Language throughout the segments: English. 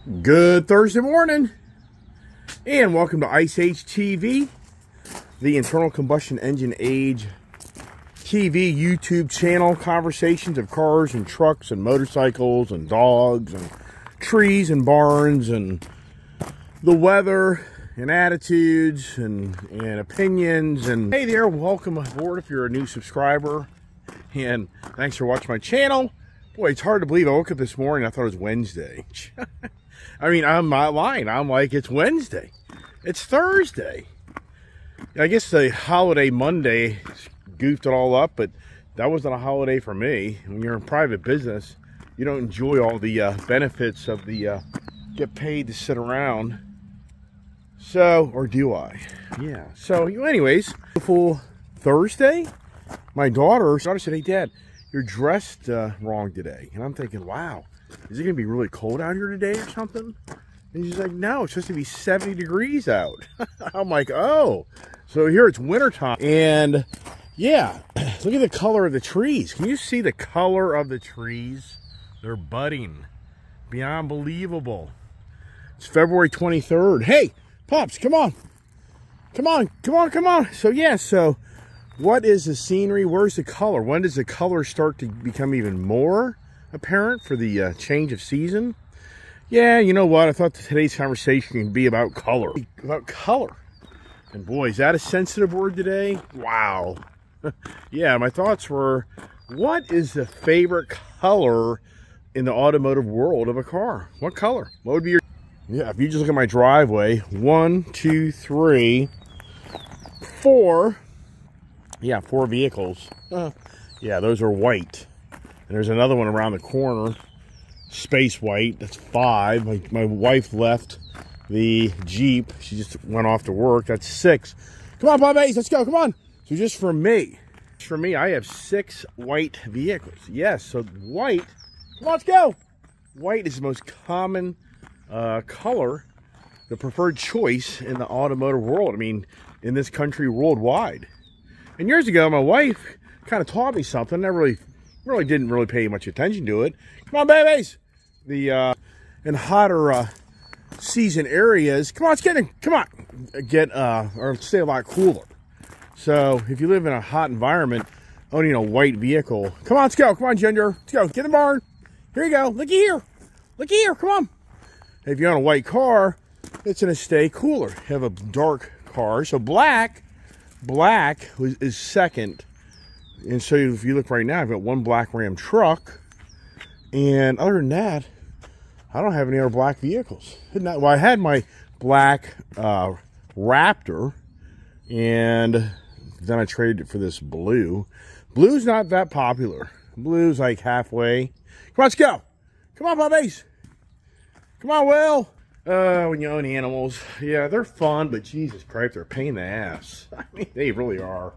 Good Thursday morning, and welcome to Ice Age TV, the internal combustion engine age TV YouTube channel. Conversations of cars and trucks and motorcycles and dogs and trees and barns and the weather and attitudes and opinions. And hey there, welcome aboard if you're a new subscriber, and thanks for watching my channel. Boy, it's hard to believe I woke up this morning, I thought it was Wednesday. I mean, I'm not lying. I'm like, it's Wednesday. It's Thursday. I guess the holiday Monday goofed it all up, but that wasn't a holiday for me. When you're in private business, you don't enjoy all the benefits of the get paid to sit around. So, or do I? Yeah. So, anyways, beautiful Thursday. My daughter said, hey, Dad, you're dressed wrong today. And I'm thinking, wow. Is it going to be really cold out here today or something? And she's like, no, it's supposed to be 70 degrees out. I'm like, oh. So here it's wintertime. And yeah, look at the color of the trees. Can you see the color of the trees? They're budding. Beyond believable. It's February 23rd. Hey, Pops, come on. Come on, come on, come on. So yeah, so what is the scenery? Where's the color? When does the color start to become even more apparent for the change of season? Yeah, you know what? I thought today's conversation could be about color. About color. And boy, is that a sensitive word today? Wow. Yeah, my thoughts were, what is the favorite color in the automotive world of a car? What color? What would be your... Yeah, if you just look at my driveway, 1, 2, 3, 4. Yeah, 4 vehicles. Yeah, those are white. And there's another one around the corner, space white, that's 5. My wife left the Jeep. She just went off to work. That's 6. Come on, Bob Ace, let's go, come on. So just for me, I have 6 white vehicles. Yes, so white, come on, let's go. White is the most common color, the preferred choice in the automotive world. I mean, in this country, worldwide. And years ago, my wife kind of taught me something. I really didn't pay much attention to it. Come on, babies. The in hotter season areas, come on, let's get in. Come on, or stay a lot cooler. So if you live in a hot environment, owning a white vehicle, come on, let's go. Come on, Ginger, let's go. Get in the barn. Here you go. Looky here. Looky here. Come on. If you own a white car, it's gonna stay cooler. You have a dark car, so black is second. And so if you look right now, I've got 1 black Ram truck. And other than that, I don't have any other black vehicles. Well, I had my black Raptor. And then I traded it for this blue. Blue's not that popular. Blue's like halfway. Come on, let's go. Come on, puppies. Come on, Will. When you own animals, yeah, they're fun, but Jesus Christ, they're a pain in the ass. I mean, they really are.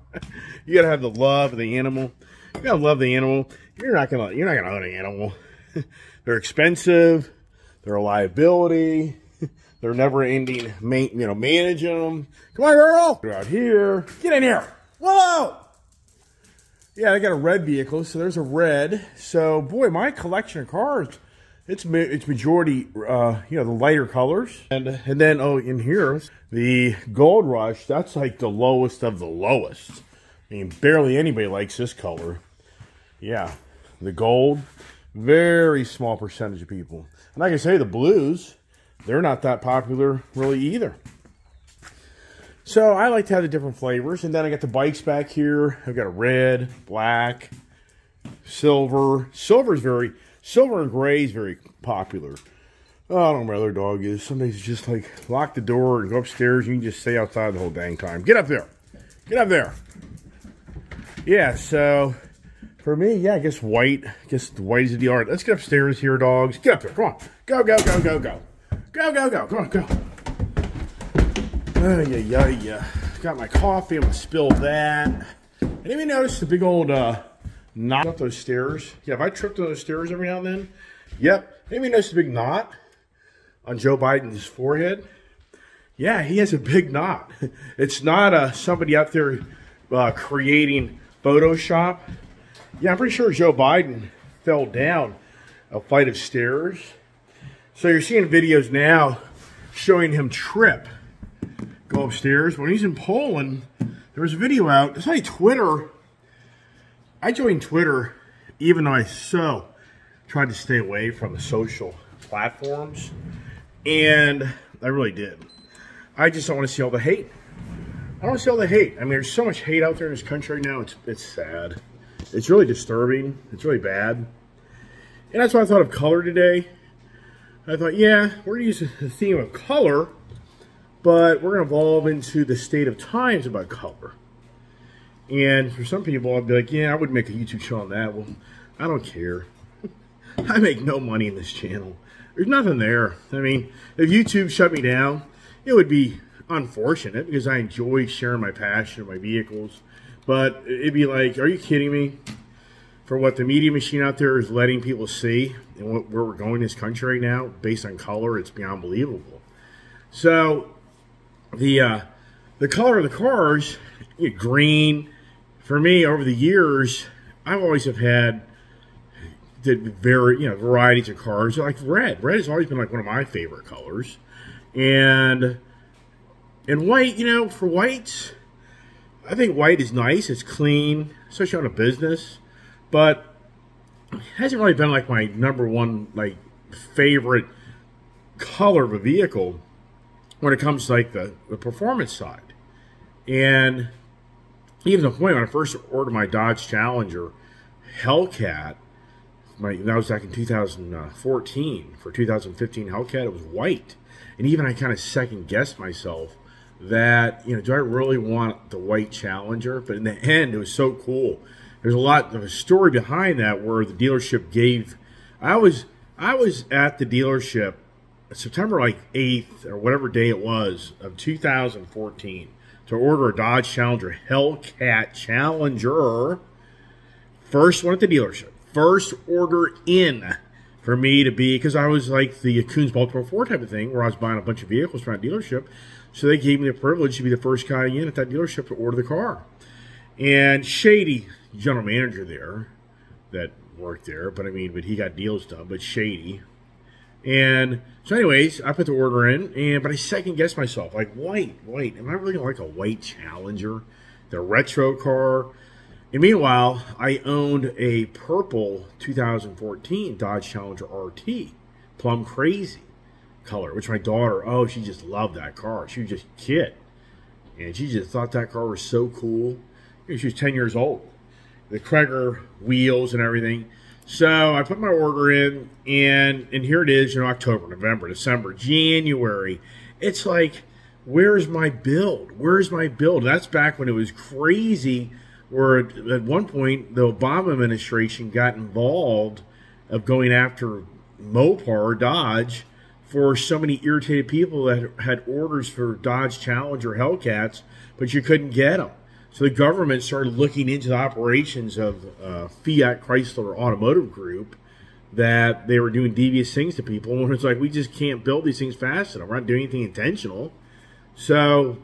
You gotta have the love of the animal. You gotta love the animal. You're not gonna own an animal. They're expensive. They're a liability. They're never-ending. Managing them. Come on, girl. You're out here. Get in here. Whoa. Yeah, I got a red vehicle, so there's a red. So, boy, my collection of cars. It's majority, the lighter colors. And then, in here, the Gold Rush, that's like the lowest of the lowest. I mean, barely anybody likes this color. Yeah, the gold, very small percentage of people. And like I say, the blues, they're not that popular really either. So I like to have the different flavors. And then I got the bikes back here. I've got a red, black, silver. Silver and gray is very popular. Oh, I don't know where their dog is. Some days it's just like lock the door and go upstairs. You can just stay outside the whole dang time. Get up there. Get up there. Yeah, so for me, yeah, I guess white. I guess white is the art. Let's get upstairs here, dogs. Get up there. Come on. Go, go, go, go, go. Go, go, go. Come on, go. Oh, yeah. Got my coffee. I'm going to spill that. Anybody notice the big old... knot up those stairs? Yeah, if I tripped on those stairs every now and then, yep. Maybe notice a big knot on Joe Biden's forehead. Yeah, he has a big knot. It's not somebody out there creating Photoshop. Yeah, I'm pretty sure Joe Biden fell down a flight of stairs So you're seeing videos now showing him trip, go upstairs. When he's in Poland, there was a video out. It's like Twitter. I joined Twitter even though I so tried to stay away from the social platforms. And I really did. I just don't want to see all the hate. I don't want to see all the hate. I mean, there's so much hate out there in this country right now. It's sad. It's really disturbing. It's really bad. And that's why I thought of color today. I thought, yeah, we're going to use the theme of color, but we're going to evolve into the state of times about color. And for some people, I'd be like, yeah, I would make a YouTube channel on that. Well, I don't care. I make no money in this channel. There's nothing there. I mean, if YouTube shut me down, it would be unfortunate because I enjoy sharing my passion of my vehicles. But it'd be like, are you kidding me? For what the media machine out there is letting people see and where we're going in this country right now, based on color, it's beyond believable. So the color of the cars, green, for me over the years, I've always have had the varieties of cars like red. Red has always been like one of my favorite colors, and white. For whites, I think white is nice. It's clean, especially on a business. But it hasn't really been like my number one favorite color of a vehicle when it comes to like the performance side. And even the point when I first ordered my Dodge Challenger Hellcat, that was back in 2014. For 2015 Hellcat, it was white. And even I kind of second guessed myself that, do I really want the white Challenger? But in the end, it was so cool. There's a lot of a story behind that where the dealership gave. I was at the dealership September 8th or whatever day it was of 2014 to order a Dodge Challenger Hellcat Challenger. First one at the dealership. First order in for me to be, because I was like the Koons Baltimore Ford type of thing where I was buying a bunch of vehicles from that dealership. So they gave me the privilege to be the first guy in at that dealership to order the car. And shady general manager there that worked there, but he got deals done, but shady. And so anyways, I put the order in, but I second guessed myself, like white, am I really gonna like a white Challenger, the retro car? And meanwhile, I owned a purple 2014 Dodge Challenger RT, plum crazy color, which my daughter, she just loved that car. She was just a kid, and she just thought that car was so cool. She was 10 years old. The Kreger wheels and everything. So I put my order in, and here it is, October, November, December, January. It's like, where's my build? Where's my build? That's back when it was crazy, where at one point the Obama administration got involved of going after Mopar, Dodge, for so many irritated people that had orders for Dodge Challenger Hellcats, but you couldn't get them. So the government started looking into the operations of Fiat Chrysler Automotive Group, that they were doing devious things to people. And it's like, we just can't build these things fast enough. We're not doing anything intentional. So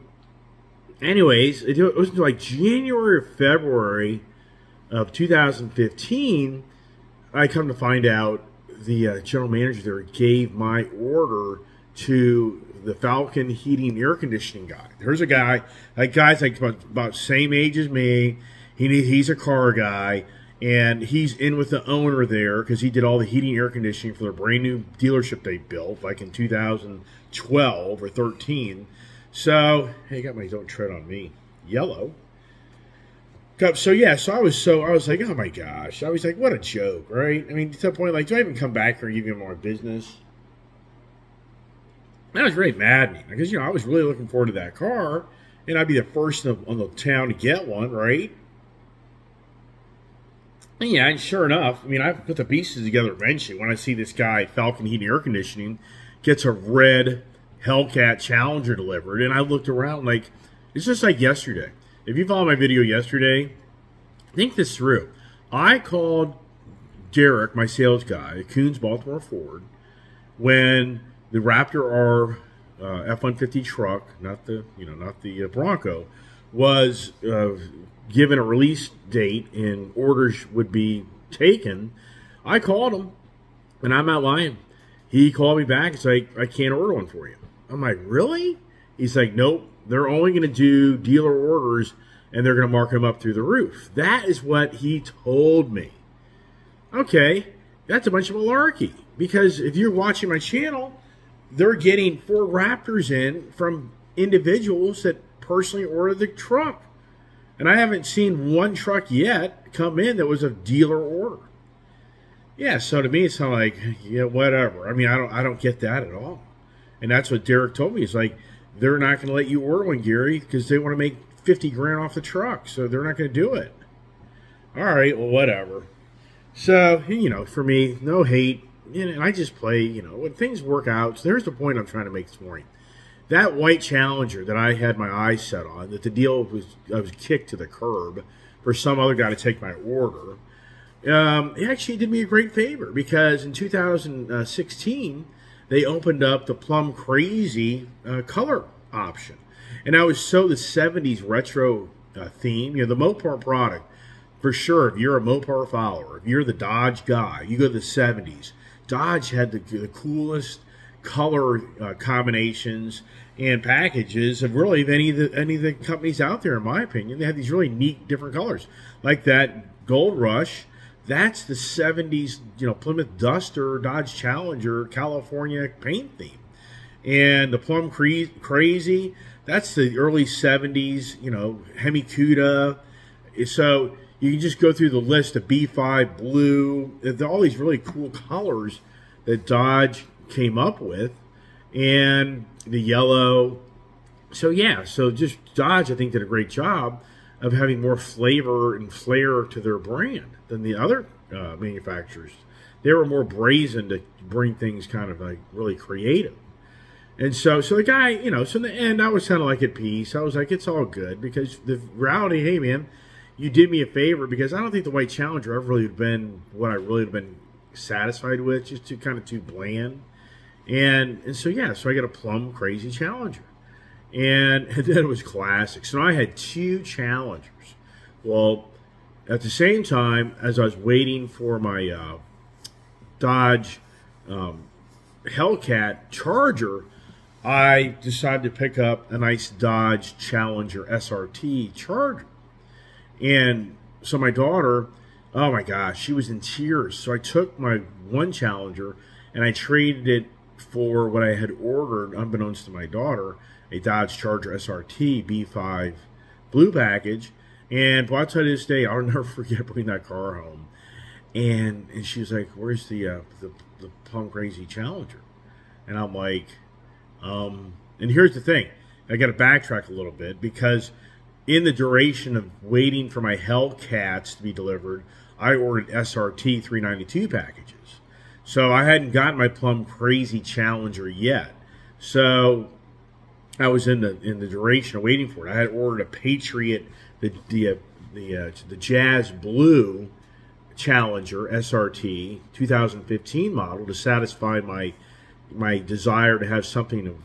anyways, it was like January or February of 2015, I come to find out the general manager there gave my order to the Falcon heating and air conditioning guy. There's a guy, that guy's like about same age as me. He's a car guy, and he's in with the owner there because he did all the heating and air conditioning for the brand new dealership they built like in 2012 or 13. So, hey, got my Don't Tread on Me yellow. So yeah, so I was like, oh my gosh. I was like, what a joke, right? I mean, to the point, like, do I even come back here and give you more business? That was really maddening because, I was really looking forward to that car, and I'd be the first on the town to get one, right? And yeah, and sure enough, I put the pieces together eventually when I see this guy, Falcon Heating and Air Conditioning, gets a red Hellcat Challenger delivered, and I looked around like, it's just like yesterday. If you followed my video yesterday, think this through. I called Derek, my sales guy, Koons Baltimore Ford, when the Raptor R F-150 truck, not the Bronco, was given a release date and orders would be taken. I called him, and I'm not lying. he called me back. It's like, I can't order one for you. I'm like, really? He's like, nope. They're only going to do dealer orders, and they're going to mark them up through the roof. That is what he told me. Okay, that's a bunch of malarkey. Because if you're watching my channel, they're getting Ford Raptors in from individuals that personally ordered the truck. And I haven't seen one truck yet come in that was a dealer order. Yeah, so to me, it's not like, yeah, whatever. I mean, I don't get that at all. And that's what Derek told me. It's like, they're not going to let you order one, Gary, because they want to make 50 grand off the truck. So they're not going to do it. All right, well, whatever. So, you know, for me, no hate. And I just play, you know, when things work out. So there's the point I'm trying to make this morning. That white Challenger that I had my eyes set on, that the deal was, I was kicked to the curb for some other guy to take my order. It actually did me a great favor, because in 2016, they opened up the Plum Crazy color option. And I was so the 70s retro theme. You know, the Mopar product, for sure, if you're a Mopar follower, if you're the Dodge guy, you go to the 70s. Dodge had the coolest color combinations and packages of really any of the companies out there, in my opinion. They had these really neat different colors. Like that Gold Rush. That's the 70s, you know, Plymouth Duster, Dodge Challenger, California paint theme. And the Plum Crazy, that's the early 70s, you know, Hemi Cuda. So you can just go through the list of B5 blue, all these really cool colors that Dodge came up with, and the yellow. So yeah, so just Dodge, I think, did a great job of having more flavor and flair to their brand than the other manufacturers. They were more brazen to bring things kind of like really creative. And so the guy, you know, so in the end, I was kind of like at peace. I was like, it's all good, because the reality, hey man, you did me a favor, because I don't think the white Challenger ever really been what I really have been satisfied with, just too bland. And so yeah, so I got a Plum Crazy Challenger. And then it was classic. So I had two Challengers. Well, at the same time, as I was waiting for my Dodge Hellcat Charger, I decided to pick up a nice Dodge Challenger SRT Charger. And so my daughter, oh my gosh, she was in tears. So I took my one Challenger and I traded it for what I had ordered, unbeknownst to my daughter, a Dodge Charger SRT B5 blue package. And well, I'll tell you this day, I'll never forget bringing that car home. And she was like, where's the Plum Crazy Challenger? And I'm like, and here's the thing. I got to backtrack a little bit, because in the duration of waiting for my Hellcats to be delivered, I ordered SRT 392 packages. So I hadn't gotten my Plum Crazy Challenger yet. So I was in the duration of waiting for it. I had ordered a Patriot, the Jazz Blue Challenger SRT 2015 model, to satisfy my desire to have something of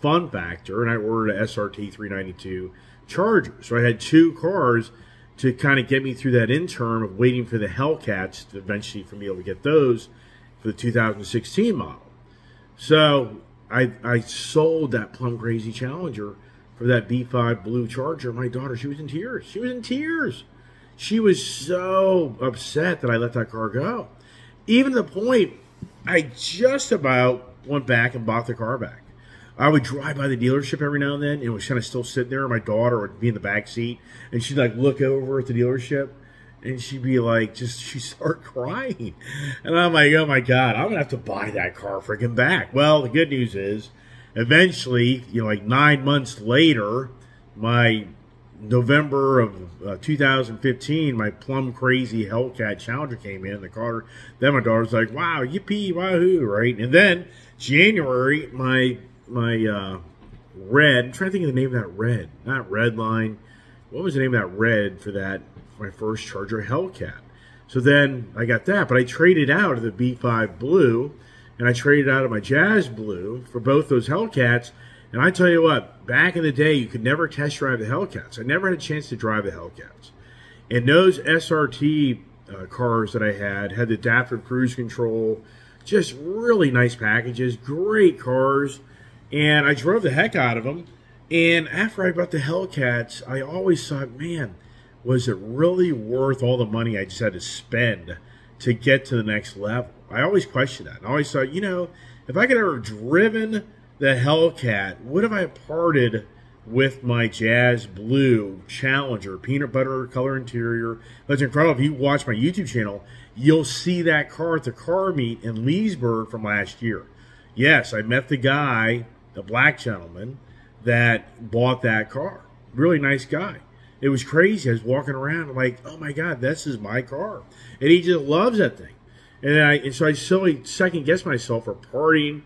fun factor, and I ordered a SRT 392 Charger. So I had two cars to kind of get me through that interim of waiting for the Hellcats to eventually for me able to get those for the 2016 model. So I sold that Plum Crazy Challenger for that B5 blue Charger. My daughter, she was in tears. She was in tears. She was so upset that I let that car go. Even to the point, I just about went back and bought the car back. I would drive by the dealership every now and then, and it was kind of still sitting there. My daughter would be in the back seat, and she'd like look over at the dealership, and she'd be like, she'd start crying. And I'm like, oh my God, I'm going to have to buy that car freaking back. Well, the good news is, eventually, you know, like 9 months later, my November of 2015, my Plum Crazy Hellcat Challenger came in the car. Then my daughter's like, wow, yippee, wahoo, right? And then January, my red, I'm trying to think of the name of that red, not Redline. What was the name of that red for that, my first Charger Hellcat? So then I got that, but I traded out of the B5 Blue, and I traded out of my Jazz Blue for both those Hellcats. And I tell you what, back in the day, you could never test drive the Hellcats. I never had a chance to drive the Hellcats. And those SRT cars that I had the adaptive cruise control, Just really nice packages, great cars, and I drove the heck out of them. And after I bought the Hellcats, I always thought, man, was it really worth all the money I just had to spend to get to the next level? I always questioned that. And I always thought, you know, if I could ever have driven the Hellcat, would have I parted with my Jazz Blue Challenger, peanut butter color interior? That's incredible. If you watch my YouTube channel, you'll see that car at the car meet in Leesburg from last year. Yes, I met the guy, the black gentleman, that bought that car. Really nice guy. It was crazy. I was walking around, I'm like, oh my God, this is my car. And he just loves that thing. And so I silly second-guessed myself for partying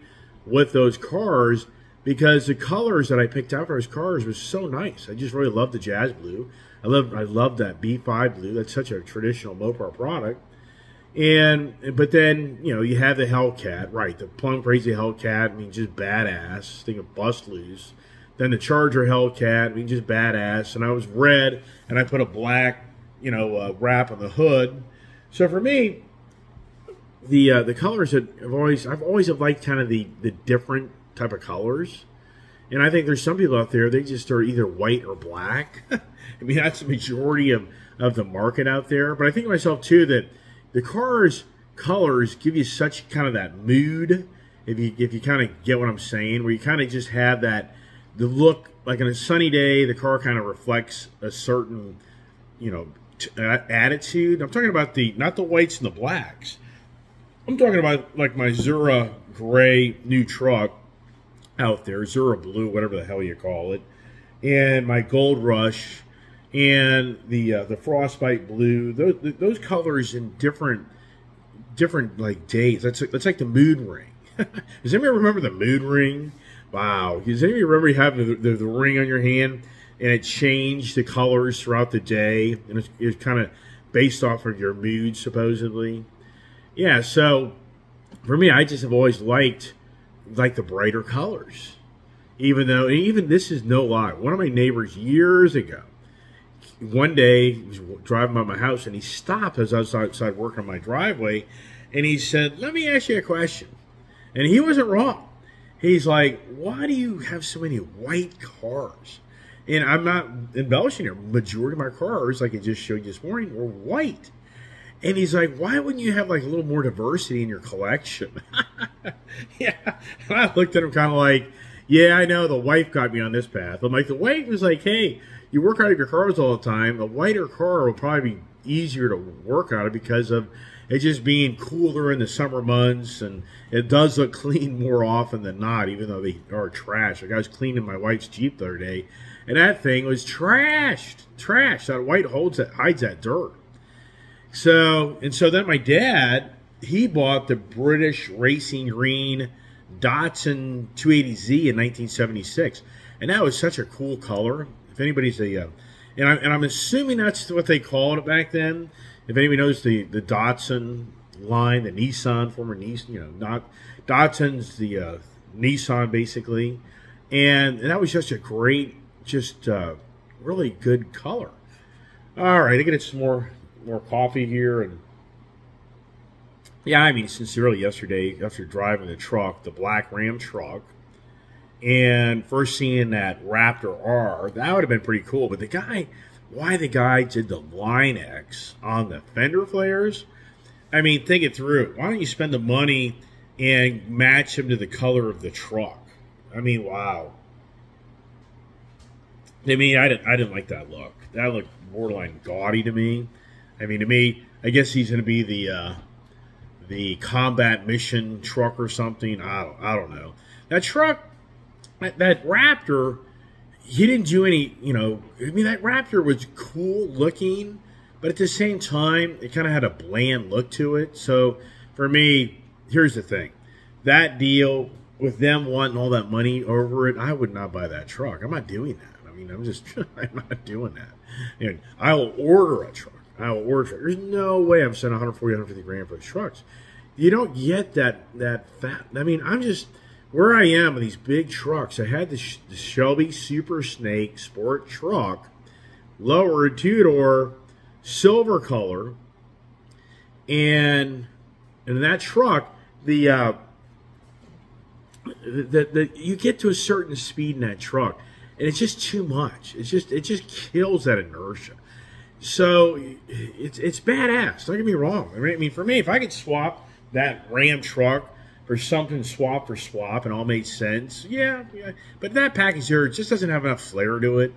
with those cars because the colors that I picked out for those cars was so nice. I just really loved the Jazz Blue. I love that B5 blue. That's such a traditional Mopar product. But then, you know, you have the Hellcat, right? The plum crazy Hellcat, I mean, just badass. Thing of bust loose. Then the Charger Hellcat, I mean, just badass. And I was red, and I put a black, you know, wrap on the hood. So for me, the colors that I've always liked kind of the different type of colors. And I think there's some people out there, they just are either white or black. I mean, that's the majority of the market out there. But I think to myself, too, that the car's colors give you such kind of that mood, if you kind of get what I'm saying, where you kind of just have that, the look, like on a sunny day, the car kind of reflects a certain, you know, attitude. I'm talking about not the whites and the blacks. I'm talking about like my Zura gray new truck out there, Zura blue, whatever the hell you call it, and my Gold Rush, and the Frostbite blue. Those colors in different like days. That's like the mood ring. Does anybody remember the mood ring? Wow. Does anybody remember you have the ring on your hand and it changed the colors throughout the day, and it's kind of based off of your mood supposedly? Yeah. So for me, I just have always liked the brighter colors. Even this is no lie. One of my neighbors years ago, one day he was driving by my house and he stopped as I was outside working on my driveway, and he said, "Let me ask you a question." And he wasn't wrong. He's like, "Why do you have so many white cars?" And I'm not embellishing here. Majority of my cars, like I just showed you this morning, were white. And he's like, "Why wouldn't you have like a little more diversity in your collection?" Yeah. And I looked at him kind of like, yeah, I know, the wife got me on this path. I'm like, the wife was like, hey, you work out of your cars all the time. A whiter car will probably be easier to work out of because of it just being cooler in the summer months, and it does look clean more often than not, even though they are trash. Like I was cleaning my wife's Jeep the other day, and that thing was trashed. Trash. That white hides that dirt. So then my dad, he bought the British Racing Green Datsun 280Z in 1976, and that was such a cool color. If anybody's and I'm assuming that's what they called it back then. If anybody knows the Datsun line, the Nissan, former Nissan, you know, not Datsun's the Nissan basically, and that was just a great, just really good color. All right, I get some more coffee here, and yeah, I mean, sincerely, yesterday after driving the truck, the black Ram truck, and first seeing that Raptor R, that would have been pretty cool. But why the guy did the Line X on the fender flares? I mean, think it through. Why don't you spend the money and match him to the color of the truck? I mean, wow. I mean, I didn't like that look. That looked borderline gaudy to me. I mean, to me, I guess he's going to be the combat mission truck or something. I don't know. That truck, that Raptor, he didn't do any, you know, I mean, that Raptor was cool looking, but at the same time, it kind of had a bland look to it. So for me, here's the thing. That deal with them wanting all that money over it, I would not buy that truck. I'm not doing that. I mean, I'm not doing that. And I will order a truck. There's no way I'm spending 140, 150 grand for the trucks. You don't get that fat. I mean, I'm just where I am with these big trucks. I had the Shelby Super Snake Sport truck, lowered, two-door, silver color, and that truck you get to a certain speed in that truck, and it's just too much. It just kills that inertia. So it's badass. Don't get me wrong. I mean, for me, if I could swap that Ram truck for something swap for swap and all made sense, yeah. But that package there just doesn't have enough flair to it.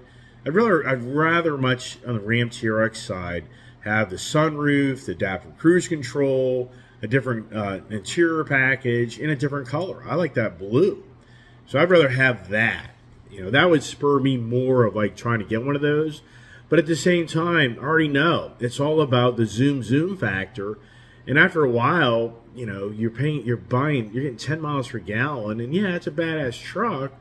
I'd rather much on the Ram TRX side have the sunroof, the adaptive cruise control, a different interior package, and a different color. I like that blue. So I'd rather have that. You know, that would spur me more of like trying to get one of those. But at the same time, I already know it's all about the zoom factor. And after a while, you know, you're getting 10 miles per gallon, and yeah, it's a badass truck.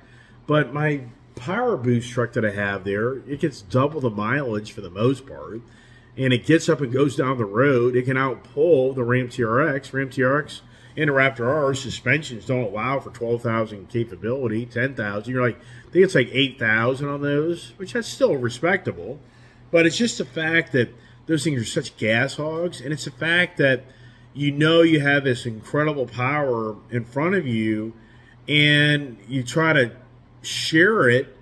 But my Power Boost truck that I have there, it gets double the mileage for the most part, and it gets up and goes down the road. It can outpull the Ram TRX. Ram TRX and the Raptor R suspensions don't allow for 12,000 capability, 10,000. You're like, I think it's like 8,000 on those, which that's still respectable. But it's just the fact that those things are such gas hogs, and it's the fact that you know you have this incredible power in front of you, and you try to share it,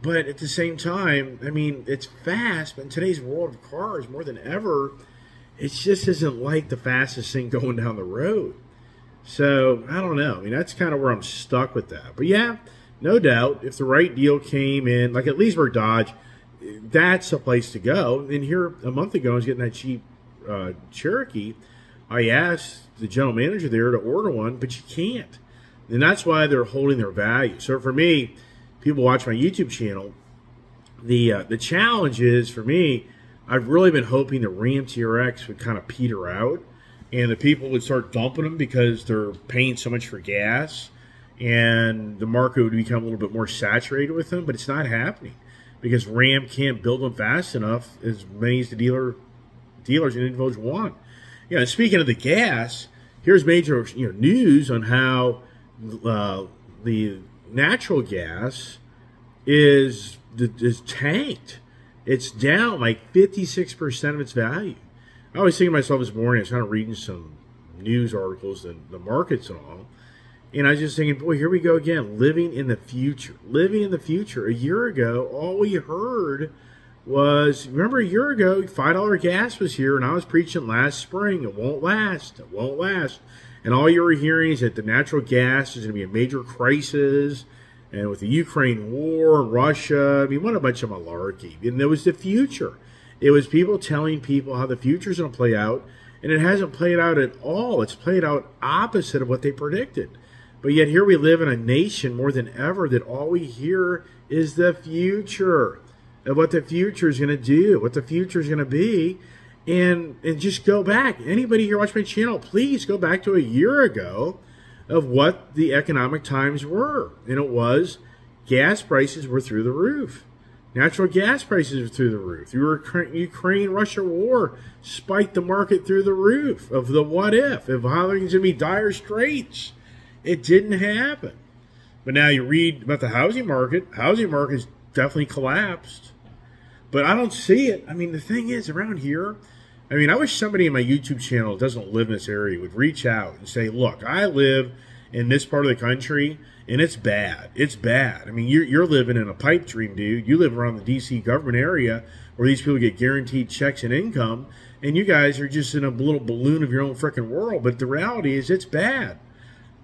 but at the same time, I mean, it's fast, but in today's world of cars, more than ever, it just isn't like the fastest thing going down the road. So, I don't know. I mean, that's kind of where I'm stuck with that. But yeah, no doubt, if the right deal came in, like at Leesburg Dodge, that's a place to go. And here, a month ago, I was getting that cheap Cherokee. I asked the general manager there to order one, but you can't. And that's why they're holding their value. So for me, people watch my YouTube channel, the challenge is, for me, I've really been hoping the Ram TRX would kind of peter out, and the people would start dumping them because they're paying so much for gas, and the market would become a little bit more saturated with them, but it's not happening because Ram can't build them fast enough as many as the dealers and individuals want. You know, speaking of the gas, here's major news on how the natural gas is tanked. It's down like 56% of its value. I was thinking to myself this morning, I was kind of reading some news articles and the markets and all, and I was just thinking, boy, here we go again, living in the future. Living in the future. A year ago, all we heard was, remember a year ago, $5 gas was here, and I was preaching last spring, it won't last, it won't last. And all you were hearing is that the natural gas is going to be a major crisis, and with the Ukraine war and Russia, I mean, what a bunch of malarkey. And there was the future. It was people telling people how the future is going to play out, and it hasn't played out at all. It's played out opposite of what they predicted. But yet here we live in a nation more than ever that all we hear is the future, of what the future is going to do, what the future is going to be. And just go back. Anybody here watch my channel, please go back to a year ago of what the economic times were. And it was gas prices were through the roof. Natural gas prices were through the roof. The Ukraine-Russia war spiked the market through the roof of the what if, of how there's going to be dire straits. It didn't happen. But now you read about the housing market. Housing market's definitely collapsed. But I don't see it. I mean, the thing is, around here, I mean, I wish somebody in my YouTube channel that doesn't live in this area would reach out and say, look, I live in this part of the country, and it's bad. It's bad. I mean, you're living in a pipe dream, dude. You live around the D.C. government area where these people get guaranteed checks and income, and you guys are just in a little balloon of your own freaking world. But the reality is it's bad.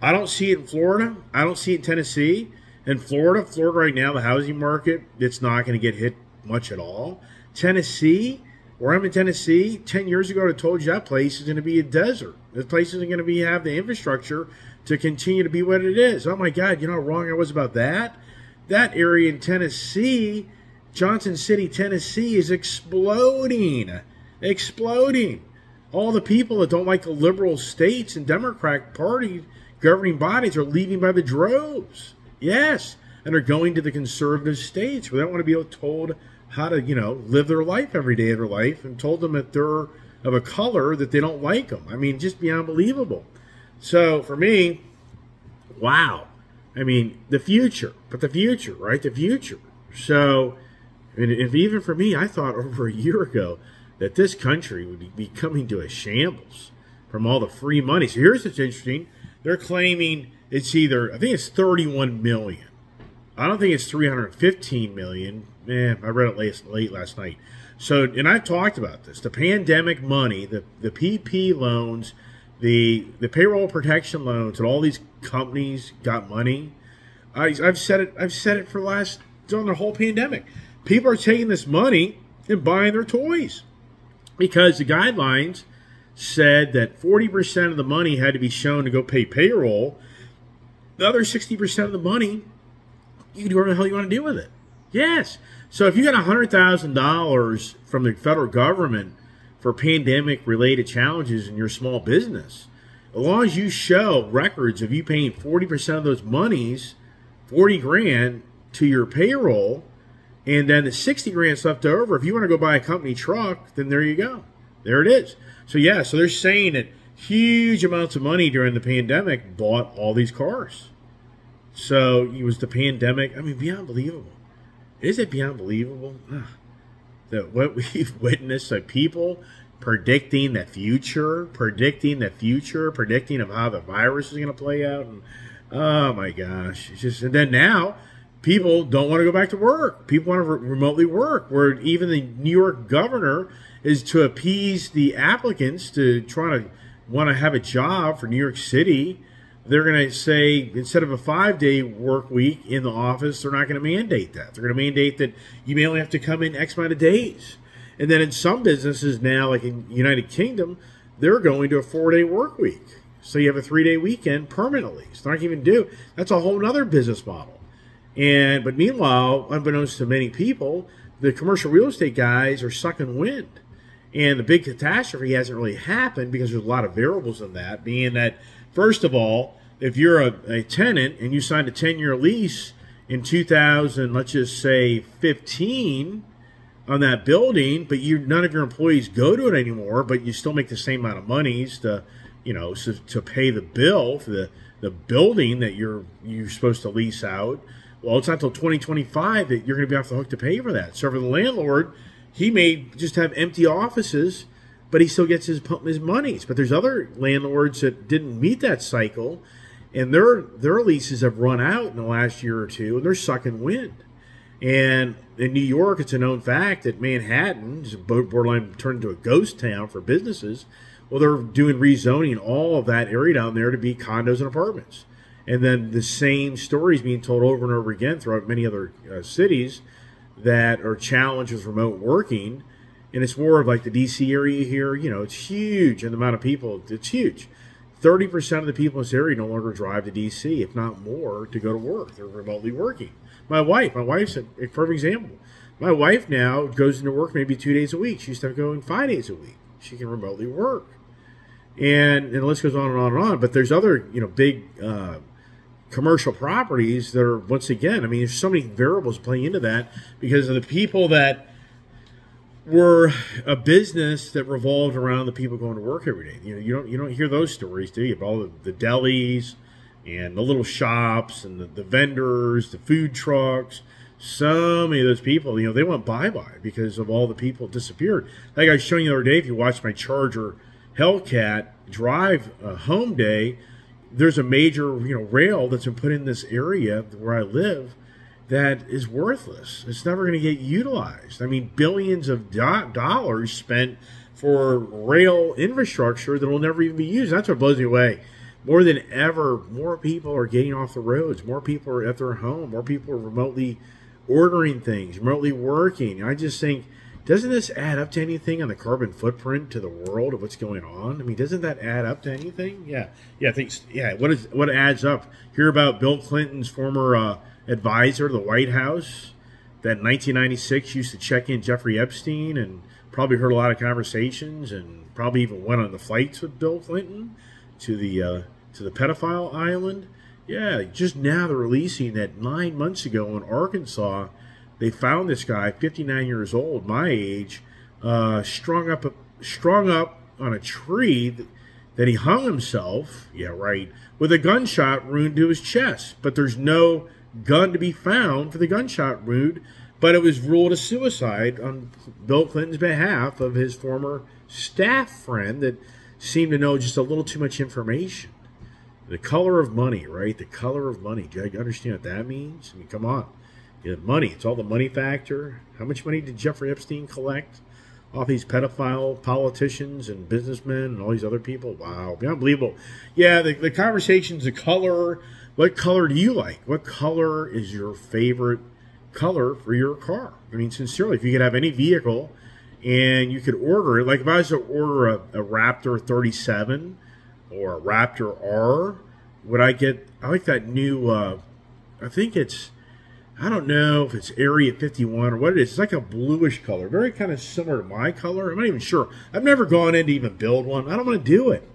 I don't see it in Florida. I don't see it in Tennessee. In Florida right now, the housing market, it's not going to get hit much at all. Tennessee, where I'm in Tennessee, 10 years ago I told you that place is going to be a desert. This place isn't going to have the infrastructure to continue to be what it is. Oh my God, you know how wrong I was about that? That area in Tennessee, Johnson City, Tennessee, is exploding. Exploding. All the people that don't like the liberal states and Democrat Party governing bodies are leaving by the droves. Yes. And are going to the conservative states where they don't want to be told how to, live their life every day of their life, and told them that they're of a color that they don't like them. I mean, just beyond unbelievable. So for me, wow. I mean, the future, but the future, right? The future. So, and even for me, I thought over a year ago that this country would be coming to a shambles from all the free money. So here's what's interesting. they're claiming it's either, I think it's 31 million. I don't think it's 315 million. I read it late last night. So, and I've talked about this. The pandemic money, the PP loans, the payroll protection loans, and all these companies got money. I've said it for during the whole pandemic. People are taking this money and buying their toys because the guidelines said that 40% of the money had to be shown to go pay payroll. The other 60% of the money, you can do whatever the hell you want to do with it. Yes. So if you got $100,000 from the federal government for pandemic-related challenges in your small business, as long as you show records of you paying 40% of those monies, 40 grand, to your payroll, and then the 60 grand's left over, if you want to go buy a company truck, then there you go. There it is. So yeah, so they're saying that huge amounts of money during the pandemic bought all these cars. So it was the pandemic. I mean, beyond believable. Is it beyond believable that what we've witnessed, like people predicting the future, predicting of how the virus is going to play out, and oh my gosh, it's just, and then now people don't want to go back to work. People want to remotely work. Where even the New York governor is to appease the applicants to try to want to have a job for New York City. They're going to say, instead of a 5-day work week in the office, they're not going to mandate that. They're going to mandate that you may only have to come in X amount of days. And then in some businesses now, like in United Kingdom, they're going to a 4-day work week. So you have a 3-day weekend permanently. It's not even due. That's a whole other business model. But meanwhile, unbeknownst to many people, the commercial real estate guys are sucking wind. And the big catastrophe hasn't really happened because there's a lot of variables in that, being that, first of all, if you're a tenant and you signed a 10-year lease in 2000, let's just say 15 on that building, but none of your employees go to it anymore, but you still make the same amount of monies to pay the bill for the building that you're supposed to lease out. Well, it's not until 2025 that you're going to be off the hook to pay for that. So for the landlord, he may just have empty offices, but he still gets his monies. But there's other landlords that didn't meet that cycle, and their leases have run out in the last year or two, and they're sucking wind. And in New York, it's a known fact that Manhattan is borderline turned into a ghost town for businesses. Well, they're doing rezoning all of that area down there to be condos and apartments. And then the same story is being told over and over again throughout many other cities that are challenged with remote working. And it's more of like the D.C. area here. It's huge, and the amount of people, it's huge. 30% of the people in this area no longer drive to D.C., if not more, to go to work. They're remotely working. My wife's a perfect example. My wife now goes into work maybe 2 days a week. She used to go in 5 days a week. She can remotely work. And the list goes on and on and on. But there's other, big commercial properties that are, once again, I mean, there's so many variables playing into that because of the people that were a business that revolved around the people going to work every day. You don't hear those stories, do you? About all the delis and the little shops and the vendors, the food trucks. So many of those people, they went bye-bye because of all the people disappeared. Like I was showing you the other day, if you watched my Charger Hellcat drive home day, there's a major rail that's been put in this area where I live that is worthless. It's never going to get utilized. I mean, billions of dollars spent for rail infrastructure that will never even be used. That's what blows me away. More than ever, more people are getting off the roads. More people are at their home. More people are remotely ordering things, remotely working. I just think, doesn't this add up to anything on the carbon footprint to the world of what's going on? I mean, doesn't that add up to anything? Yeah. I think, what adds up? Hear about Bill Clinton's former advisor to the White House that in 1996 used to check in Jeffrey Epstein and probably heard a lot of conversations and probably even went on the flights with Bill Clinton to the pedophile island. Yeah, just now they're releasing that 9 months ago in Arkansas, they found this guy, 59 years old, my age, strung up on a tree that he hung himself, with a gunshot wound to his chest. But there's no gun to be found for the gunshot wound, but it was ruled a suicide on Bill Clinton's behalf of his former staff friend that seemed to know just a little too much information. The color of money, right? The color of money. Do you understand what that means? I mean, come on. You know, money. It's all the money factor. How much money did Jeffrey Epstein collect off these pedophile politicians and businessmen and all these other people? Wow. Unbelievable. Yeah, the conversations, the color. What color do you like? What color is your favorite color for your car? I mean, sincerely, if you could have any vehicle and you could order it, like if I was to order a Raptor 37 or a Raptor R, would I get, I like that new, I think it's, I don't know if it's Area 51 or what it is. It's like a bluish color, very kind of similar to my color. I'm not even sure. I've never gone in to even build one. I don't want to do it.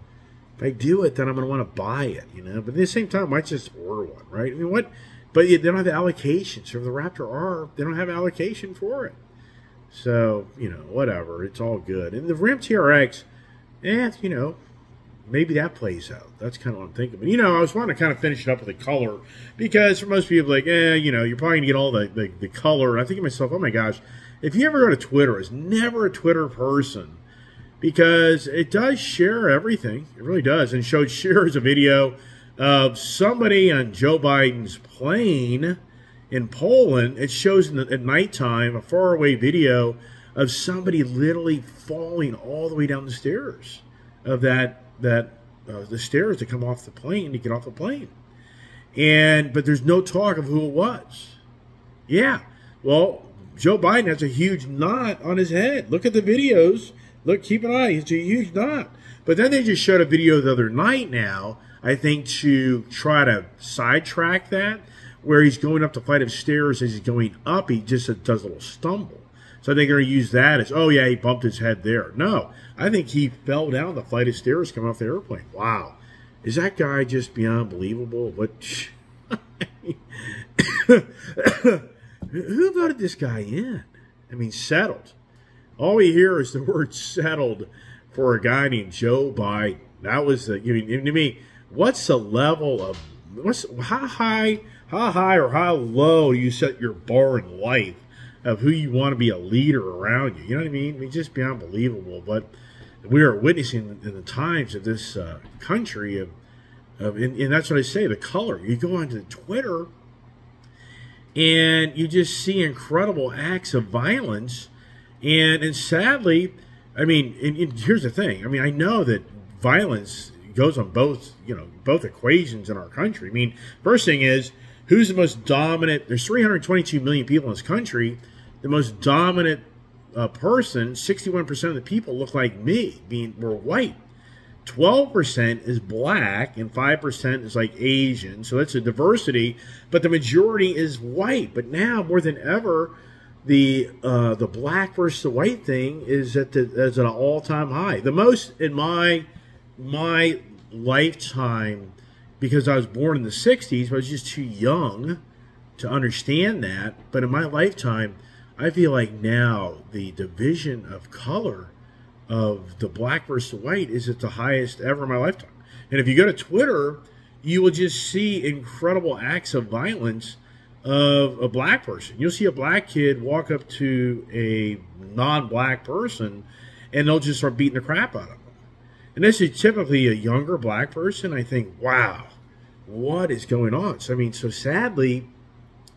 If I do it, then I'm going to want to buy it, you know. But at the same time, I might just order one, right? I mean, what? But they don't have the allocation. So for the Raptor R, they don't have allocation for it. So, you know, whatever. It's all good. And the Ram TRX, you know, maybe that plays out. That's kind of what I'm thinking. But, you know, I was wanting to kind of finish it up with the color because for most people, like, you know, you're probably going to get all the color. And I think to myself, oh, my gosh, if you ever go to Twitter, as never a Twitter person, because it does share everything. It really does. And shares a video of somebody on Joe Biden's plane in Poland. It shows at nighttime a faraway video of somebody literally falling all the way down the stairs of the stairs to come off the plane, to get off the plane. But there's no talk of who it was. Yeah. Well, Joe Biden has a huge knot on his head. Look at the videos. Look, keep an eye. It's a huge knot. But then they just showed a video the other night now, I think, to try to sidetrack that, where he's going up the flight of stairs. As he's going up, he just does a little stumble. So I think they're going to use that as, oh, yeah, he bumped his head there. No, I think he fell down the flight of stairs coming off the airplane. Wow. Is that guy just beyond believable? What? Who voted this guy in? I mean, settled. All we hear is the word settled for a guy named Joe Biden. That was the, I mean, to me, what's the level of, how high or how low do you set your bar in life of who you want to be a leader around you? You know what I mean? I mean, just beyond believable. But we are witnessing in the times of this country and that's what I say, the color. You go onto Twitter and you just see incredible acts of violence. And sadly, I mean, and here's the thing. I mean, I know that violence goes on both equations in our country. I mean, first thing is, who's the most dominant? There's 322 million people in this country. The most dominant person, 61% of the people look like me, we're white. 12% is black and 5% is like Asian. So that's a diversity, but the majority is white. But now more than ever, the black versus the white thing is at an all-time high. The most in my lifetime, because I was born in the 60s, I was just too young to understand that. But in my lifetime, I feel like now the division of color of the black versus the white is at the highest ever in my lifetime. And if you go to Twitter, you will just see incredible acts of violence of a black person. You'll see a black kid walk up to a non-black person and they'll just start beating the crap out of them. And this is typically a younger black person. I think, wow, what is going on? So, I mean, so sadly,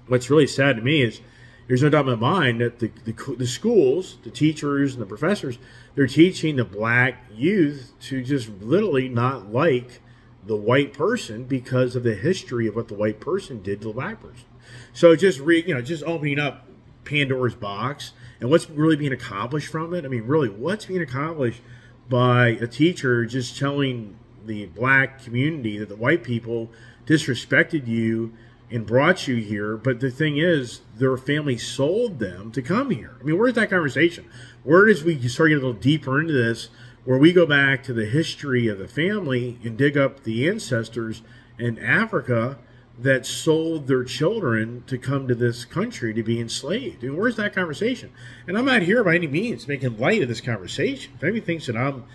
what's really sad to me is there's no doubt in my mind that the schools, the teachers and the professors, they're teaching the black youth to just literally not like the white person because of the history of what the white person did to the black person. So just just opening up Pandora's box and what's really being accomplished from it. I mean, really, what's being accomplished by a teacher just telling the black community that the white people disrespected you and brought you here, but the thing is, their family sold them to come here. I mean, where's that conversation? Where does we start getting a little deeper into this, where we go back to the history of the family and dig up the ancestors in Africa that sold their children to come to this country to be enslaved? I mean, where's that conversation? And I'm not here by any means making light of this conversation. If anybody thinks that I'm,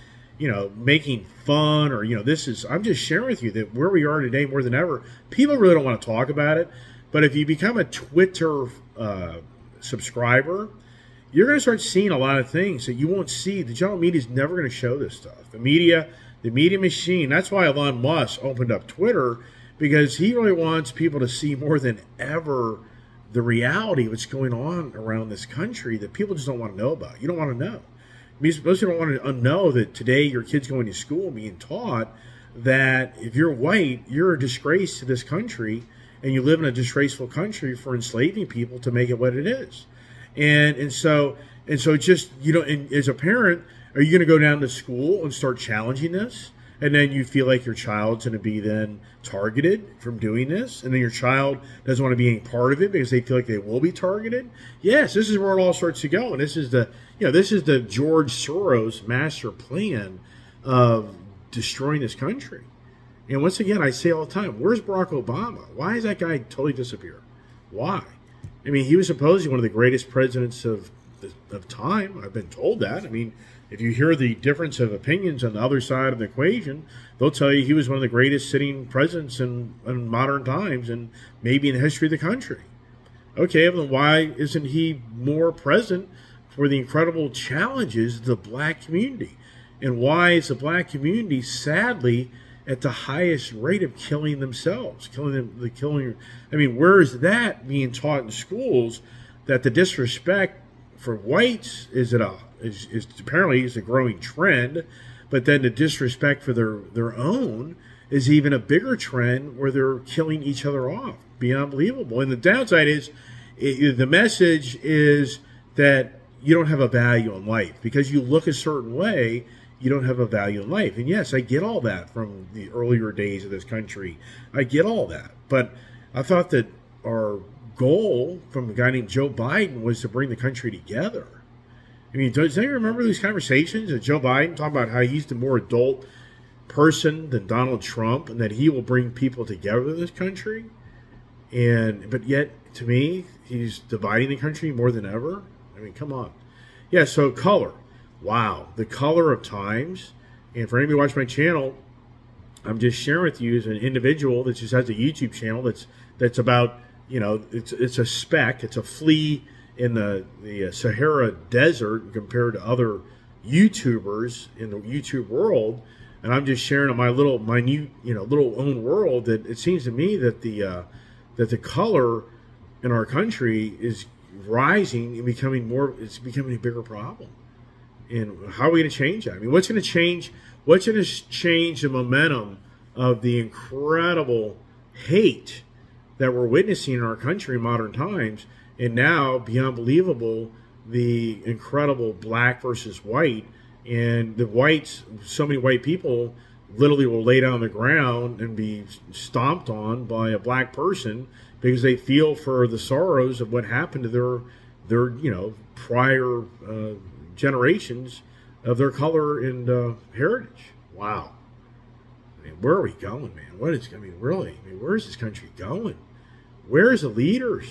making fun or, I'm just sharing with you that where we are today more than ever, people really don't want to talk about it. But if you become a Twitter subscriber, you're going to start seeing a lot of things that you won't see. The general media is never going to show this stuff. The media The media machine. That's why Elon Musk opened up Twitter, because he really wants people to see more than ever the reality of what's going on around this country that people just don't want to know about. You don't want to know. Most people don't want to know that today your kid's going to school being taught that if you're white, you're a disgrace to this country, and you live in a disgraceful country for enslaving people to make it what it is. And so just, you know, and as a parent, are you going to go down to school and start challenging this? And then you feel like your child's going to be then targeted from doing this, and then your child doesn't want to be any part of it because they feel like they will be targeted. Yes, this is where it all starts to go, and this is the George Soros master plan of destroying this country. And once again, I say all the time, where's Barack Obama? Why has that guy totally disappeared? Why? I mean, he was supposedly one of the greatest presidents of time. I've been told that. I mean, if you hear the difference of opinions on the other side of the equation, they'll tell you he was one of the greatest sitting presidents in modern times and maybe in the history of the country. Okay, well, then why isn't he more present for the incredible challenges of the black community? And why is the black community, sadly, at the highest rate of killing themselves? I mean, where is that being taught in schools, that the disrespect for whites is apparently a growing trend, but then the disrespect for their own is even a bigger trend, where they're killing each other off. Beyond believable. And the downside is, the message is that you don't have a value in life because you look a certain way. You don't have a value in life. And yes, I get all that from the earlier days of this country. I get all that. But I thought that our goal from a guy named Joe Biden was to bring the country together. I mean, does anyone remember these conversations of Joe Biden talking about how he's the more adult person than Donald Trump, and that he will bring people together in this country? But yet, to me, he's dividing the country more than ever. I mean, come on. Yeah, so color. Wow, the color of times. And for anybody watching my channel, I'm just sharing with you as an individual that just has a YouTube channel that's about, you know, it's a speck, it's a flea in the Sahara Desert compared to other YouTubers in the YouTube world. And I'm just sharing my little minute, you know, little own world, that it seems to me that the color in our country is rising and becoming a bigger problem. And how are we going to change that? I mean, what's going to change the momentum of the incredible hate that we're witnessing in our country in modern times? And now, beyond believable, the incredible black versus white. And the whites, so many white people literally will lay down on the ground and be stomped on by a black person because they feel for the sorrows of what happened to their you know, prior generations of their color and heritage. Wow. I mean, where are we going, man? Where is this country going? Where's the leaders?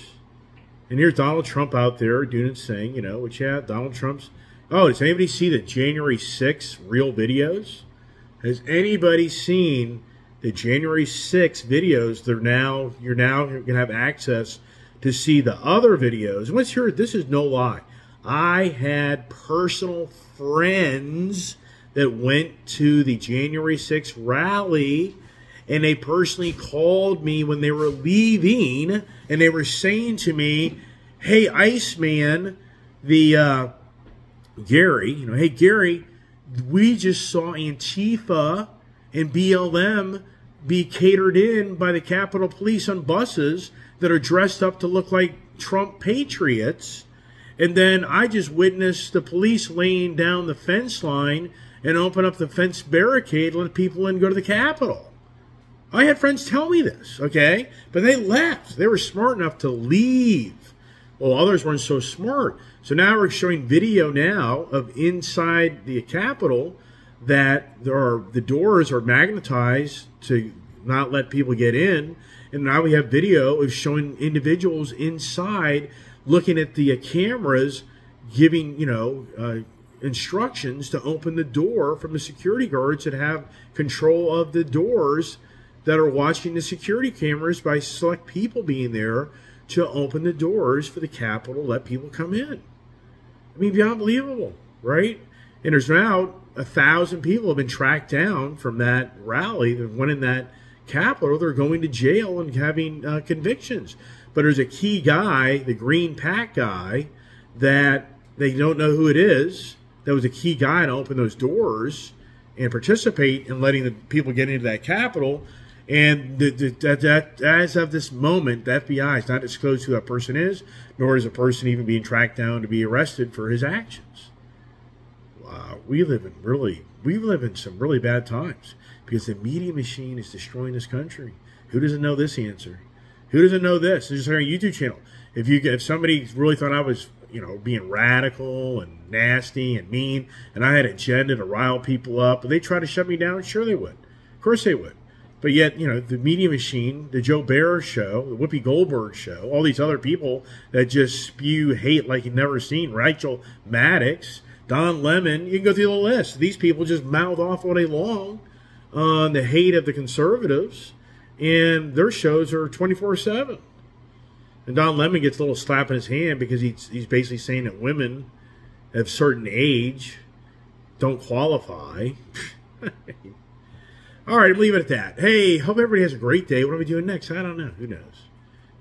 And here's Donald Trump out there doing his thing, you know, which, yeah, Donald Trump's. Oh, does anybody see the January 6th real videos? Has anybody seen the January 6th videos? You're now going to have access to see the other videos. And let's hear it. This is no lie. I had personal friends that went to the January 6th rally, and they personally called me when they were leaving, and they were saying to me, hey, Iceman, Gary, you know, hey, Gary, we just saw Antifa and BLM be catered in by the Capitol Police on buses that are dressed up to look like Trump patriots. And then I just witnessed the police laying down the fence line and open up the fence barricade, let people in, go to the Capitol. I had friends tell me this, okay? But they left. They were smart enough to leave. Well, others weren't so smart. So now we're showing video now of inside the Capitol that the doors are magnetized to not let people get in. And now we have video of showing individuals inside looking at the cameras, giving, you know, instructions to open the door from the security guards that have control of the doors that are watching the security cameras by select people being there to open the doors for the Capitol, let people come in. I mean, beyond believable, right? And there's now 1,000 people have been tracked down from that rally that went in that Capitol. They're going to jail and having convictions. But there's a key guy, the Green Pack guy, that they don't know who it is. That was a key guy to open those doors and participate in letting the people get into that Capitol. And as of this moment, the FBI has not disclosed who that person is, nor is a person even being tracked down to be arrested for his actions. Wow, we live in some really bad times because the media machine is destroying this country. Who doesn't know this answer? Who doesn't know this? There's just our YouTube channel. If somebody really thought I was, being radical and nasty and mean, and I had an agenda to rile people up, and they try to shut me down, sure they would. Of course they would. But yet, the media machine, the Joe Bear show, the Whoopi Goldberg show, all these other people that just spew hate like you've never seen, Rachel Maddox, Don Lemon, you can go through the list. These people just mouth off all day long on the hate of the conservatives, and their shows are 24/7. And Don Lemon gets a little slap in his hand because he's basically saying that women of a certain age don't qualify. All right, leave it at that. Hey, hope everybody has a great day. What are we doing next? I don't know. Who knows?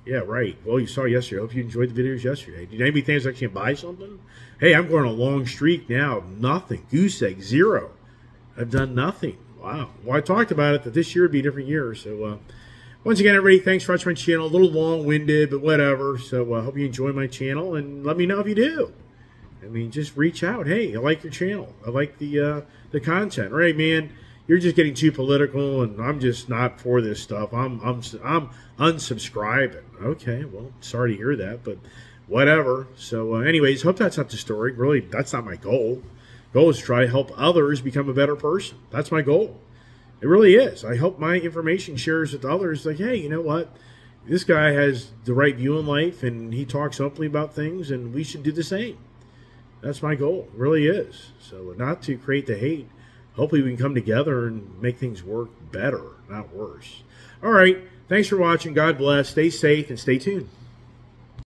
Yeah, right. Well, you saw yesterday. I hope you enjoyed the videos yesterday. Did anybody think I can buy something? Hey, I'm going on a long streak now. Nothing. Goose egg, 0. I've done nothing. Wow. Well, I talked about it that this year would be a different year. So, once again, everybody, thanks for watching my channel. A little long-winded, but whatever. So, I hope you enjoy my channel, and let me know if you do. I mean, just reach out. Hey, I like your channel. I like the content. All right, man. You're just getting too political, and I'm just not for this stuff. I'm unsubscribing. Okay, well, sorry to hear that, but whatever. So, anyways, hope that's not the story. Really, that's not my goal. Goal is to try to help others become a better person. That's my goal. It really is. I hope my information shares with others. Like, hey, you know what? This guy has the right view in life, and he talks openly about things, and we should do the same. That's my goal. It really is. So, not to create the hate. Hopefully we can come together and make things work better, not worse. All right. Thanks for watching. God bless. Stay safe and stay tuned.